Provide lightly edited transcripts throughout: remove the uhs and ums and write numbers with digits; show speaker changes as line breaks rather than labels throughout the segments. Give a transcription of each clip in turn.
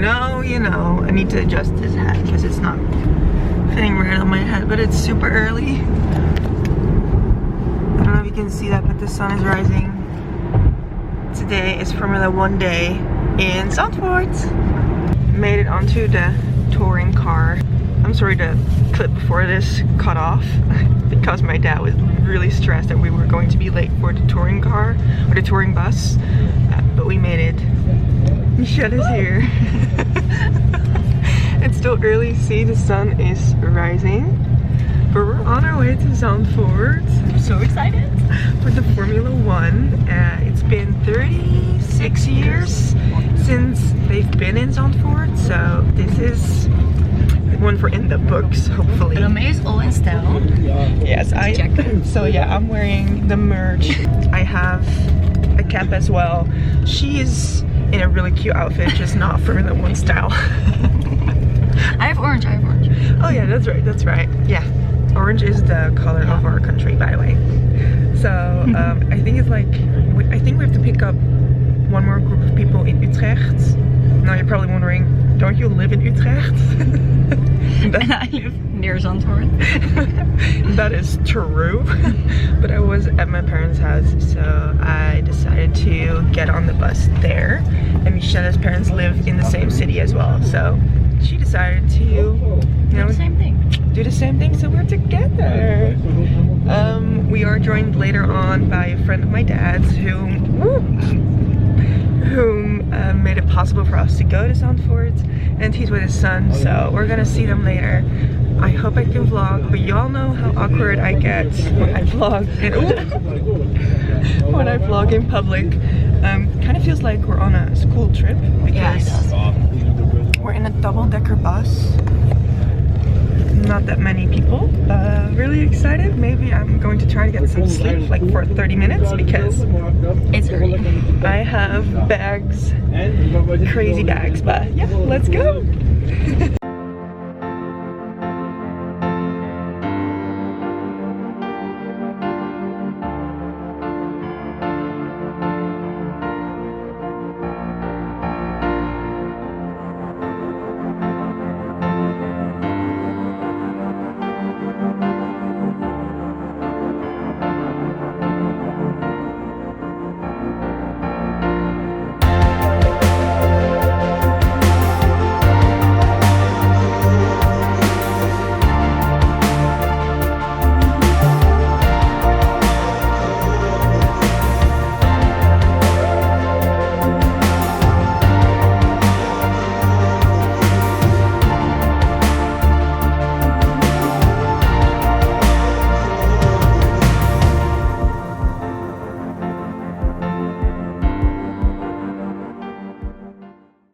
I need to adjust this hat because it's not fitting right on my head, but it's super early. I don't know if you can see that, but the sun is rising. Today is Formula 1 day in Zandvoort. Made it onto the touring car. I'm sorry the clip before this cut off because my dad was really stressed that we were going to be late for the touring car or the touring bus, but we made it. Michelle is here. It's still early, see the sun is rising, but we're on our way to Zandvoort.
I'm so excited
for the Formula 1. It's been 36 years since they've been in Zandvoort, so this is one for in the books, hopefully.
Rome is all in style.
Yes, so yeah, I'm wearing the merch. I have a cap as well. She is in a really cute outfit, just not Formula 1 style.
I have orange.
Oh yeah, that's right. Yeah, orange is the color of our country, by the way. So I think it's like, I think we have to pick up one more group of people in Utrecht. Now you're probably wondering, don't you live in Utrecht?
And I live near Zandvoort.
That is true. But I was at my parents' house, so I decided to get on the bus there. And Michelle's parents live in the same city as well, so she decided to,
do the same thing.
So we're together. We are joined later on by a friend of my dad's who made it possible for us to go to Zandvoort, and he's with his son, so we're gonna see them later. I hope I can vlog, but y'all know how awkward I get when I vlog in public. Kind of feels like we're on a school trip because we're in a double-decker bus. Not that many people. Really excited. Maybe I'm going to try to get some sleep, like for 30 minutes, because
it's early.
I have bags, crazy bags, but yeah, let's go.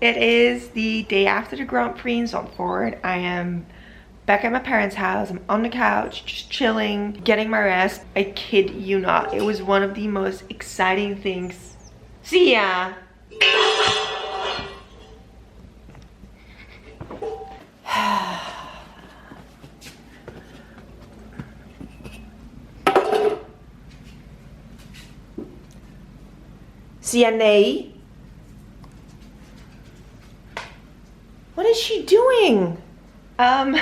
It is the day after the Grand Prix in Zandvoort. I am back at my parents' house. I'm on the couch, just chilling, getting my rest. I kid you not. It was one of the most exciting things. See ya! CNA? What is she doing? What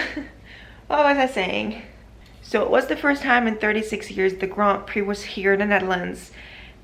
was I saying? So it was the first time in 36 years the Grand Prix was here in the Netherlands.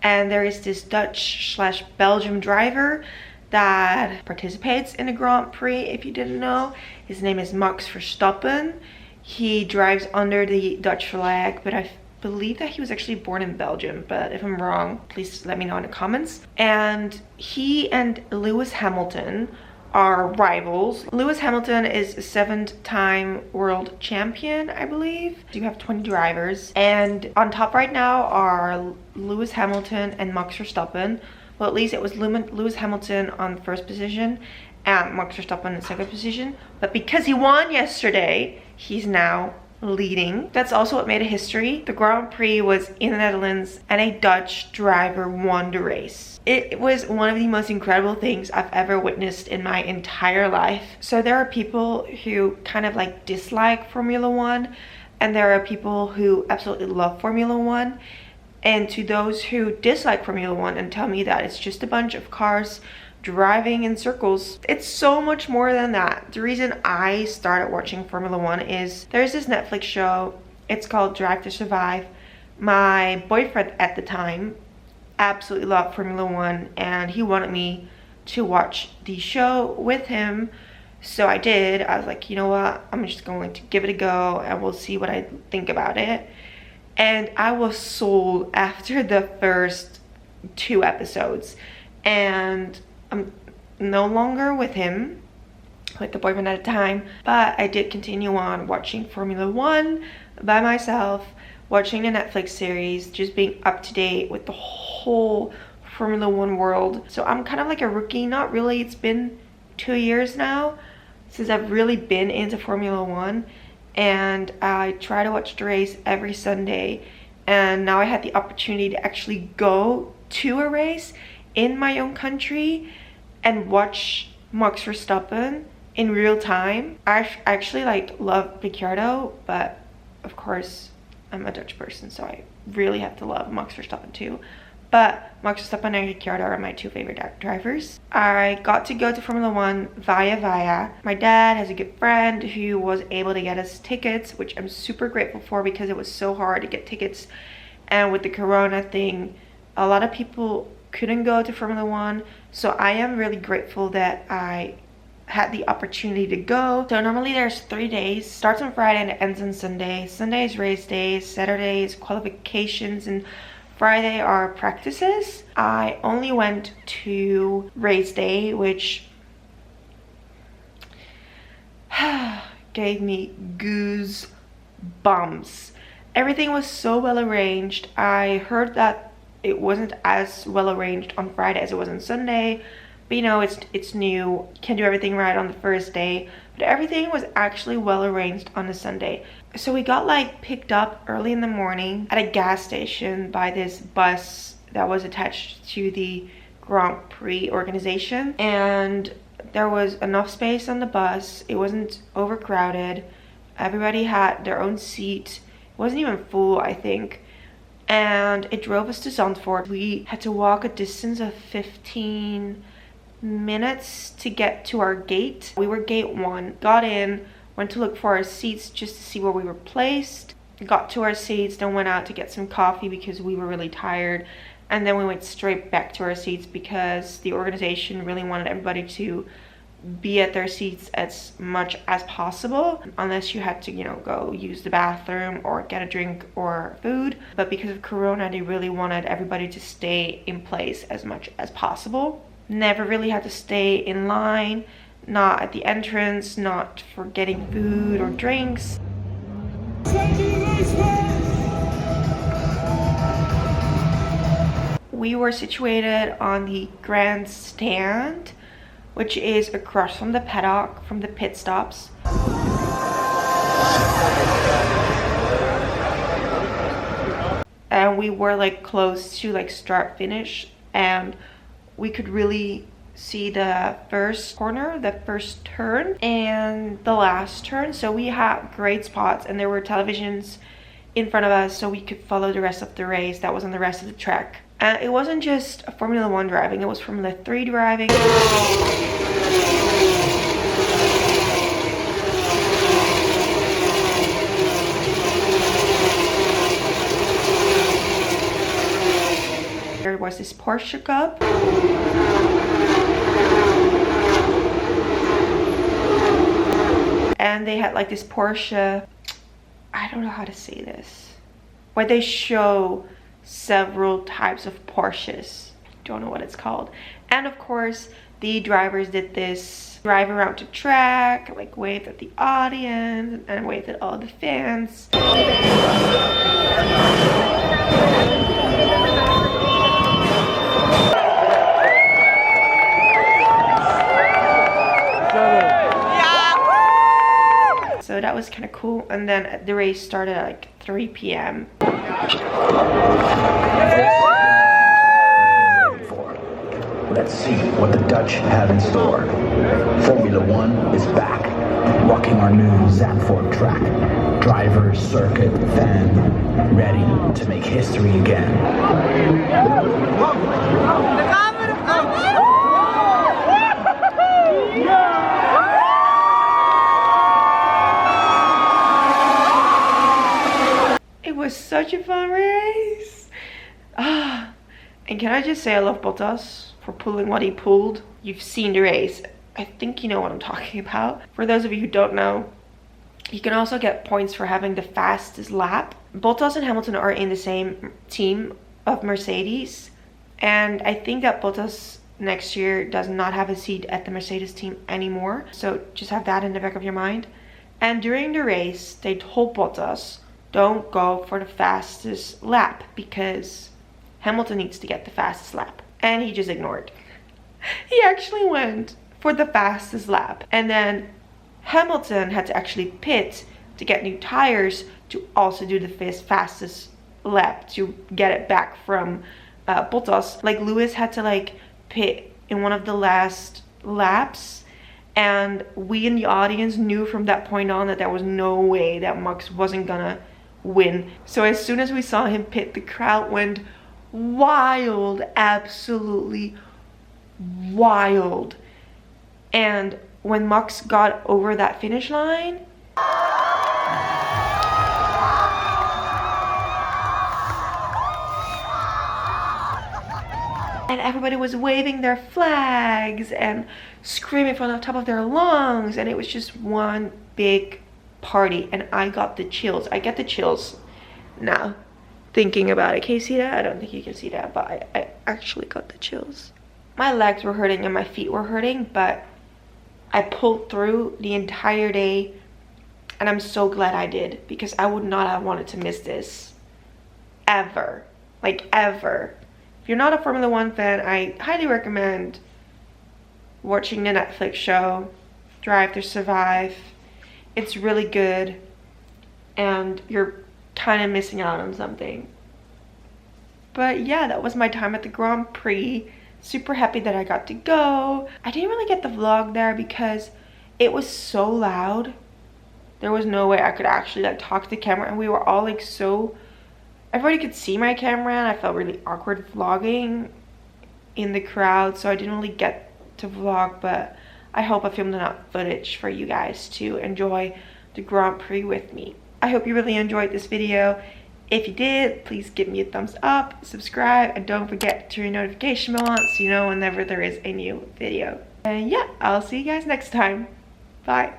And there is this Dutch/Belgium driver that participates in the Grand Prix, if you didn't know. His name is Max Verstappen. He drives under the Dutch flag, but I believe that he was actually born in Belgium, but if I'm wrong, please let me know in the comments. And he and Lewis Hamilton are rivals. Lewis Hamilton is a 7-time world champion, I believe. You have 20 drivers, and on top right now are Lewis Hamilton and Max Verstappen. Well, at least it was Lewis Hamilton on the first position and Max Verstappen in the second position. But because he won yesterday, he's now leading. That's also what made a history. The Grand Prix was in the Netherlands and a Dutch driver won the race. It was one of the most incredible things I've ever witnessed in my entire life. So there are people who kind of like dislike Formula 1, and there are people who absolutely love Formula 1. And to those who dislike Formula 1 and tell me that it's just a bunch of cars driving in circles. It's so much more than that. The reason I started watching Formula One is there's this Netflix show. It's called Drive to Survive. My boyfriend at the time absolutely loved Formula One, and he wanted me to watch the show with him. So I did. I was like, you know what? I'm just going to give it a go and we'll see what I think about it. And I was sold after the first 2 episodes. And I'm no longer with him, with the boyfriend at the time, but I did continue on watching Formula One by myself, watching the Netflix series, just being up to date with the whole Formula One world. So I'm kind of like a rookie, not really. It's been 2 years now since I've really been into Formula One, and I try to watch the race every Sunday. And now I had the opportunity to actually go to a race in my own country and watch Max Verstappen in real time. I actually like love Ricciardo, but of course I'm a Dutch person, so I really have to love Max Verstappen too. But Max Verstappen and Ricciardo are my 2 favorite drivers. I got to go to Formula One via. My dad has a good friend who was able to get us tickets, which I'm super grateful for because it was so hard to get tickets. And with the Corona thing, a lot of people couldn't go to Formula One. So I am really grateful that I had the opportunity to go. So normally there's 3 days. Starts on Friday and it ends on Sunday. Sunday is race days, Saturday is qualifications, and Friday are practices. I only went to race day, which gave me goosebumps. Everything was so well arranged. I heard that it wasn't as well arranged on Friday as it was on Sunday, but you know, it's new, can't do everything right on the first day, but everything was actually well arranged on the Sunday. So we got like picked up early in the morning at a gas station by this bus that was attached to the Grand Prix organization, and there was enough space on the bus. It wasn't overcrowded. Everybody had their own seat. It wasn't even full, I think. And it drove us to Zandvoort. We had to walk a distance of 15 minutes to get to our gate. We were gate 1, got in, went to look for our seats just to see where we were placed, got to our seats, then went out to get some coffee because we were really tired, and then we went straight back to our seats because the organization really wanted everybody to be at their seats as much as possible, unless you had to, you know, go use the bathroom or get a drink or food. But because of Corona, they really wanted everybody to stay in place as much as possible. Never really had to stay in line, not at the entrance, not for getting food or drinks. We were situated on the grandstand, which is across from the paddock, from the pit stops. And we were like close to like start finish, and we could really see the first corner, the first turn, and the last turn. So we had great spots, and there were televisions in front of us so we could follow the rest of the race that was on the rest of the track. And it wasn't just Formula One driving, it was Formula 3 driving. There was this Porsche Cup. And they had like this Porsche, I don't know how to say this, where they show several types of Porsches. Don't know what it's called. And of course, the drivers did this drive around the track, like waved at the audience and waved at all the fans. So that was kind of cool. And then the race started at like 3 p.m.
Let's see what the Dutch have in store. Formula One is back, rocking our new Zandvoort track. Drivers, circuit, fan, ready to make history again.
was such a fun race. And can I just say I love Bottas for pulling what he pulled. You've seen the race. I think you know what I'm talking about. For those of you who don't know, you can also get points for having the fastest lap. Bottas and Hamilton are in the same team of Mercedes. And I think that Bottas next year does not have a seat at the Mercedes team anymore. So just have that in the back of your mind. And during the race, they told Bottas, don't go for the fastest lap because Hamilton needs to get the fastest lap. And he just ignored. He actually went for the fastest lap. And then Hamilton had to actually pit to get new tires to also do the fastest lap to get it back from Bottas. Like Lewis had to like pit in one of the last laps, and we in the audience knew from that point on that there was no way that Max wasn't gonna win. So as soon as we saw him pit, the crowd went wild, absolutely wild. And when Max got over that finish line, and everybody was waving their flags and screaming from the top of their lungs, and it was just one big party. And I got the chills. I get the chills now thinking about it. Can you see that? I don't think you can see that, but I actually got the chills. My legs were hurting and my feet were hurting, but I pulled through the entire day, and I'm so glad I did, because I would not have wanted to miss this ever, like ever. If you're not a Formula 1 fan, I highly recommend watching the Netflix show Drive to Survive. It's really good, and you're kind of missing out on something. But yeah, that was my time at the Grand Prix. Super happy that I got to go. I didn't really get the vlog there because it was so loud. There was no way I could actually like talk to the camera, and we were all like so, everybody could see my camera, and I felt really awkward vlogging in the crowd, so I didn't really get to vlog. But I hope I filmed enough footage for you guys to enjoy the Grand Prix with me. I hope you really enjoyed this video. If you did, please give me a thumbs up, subscribe, and don't forget to turn your notification bell on so you know whenever there is a new video. And yeah, I'll see you guys next time. Bye.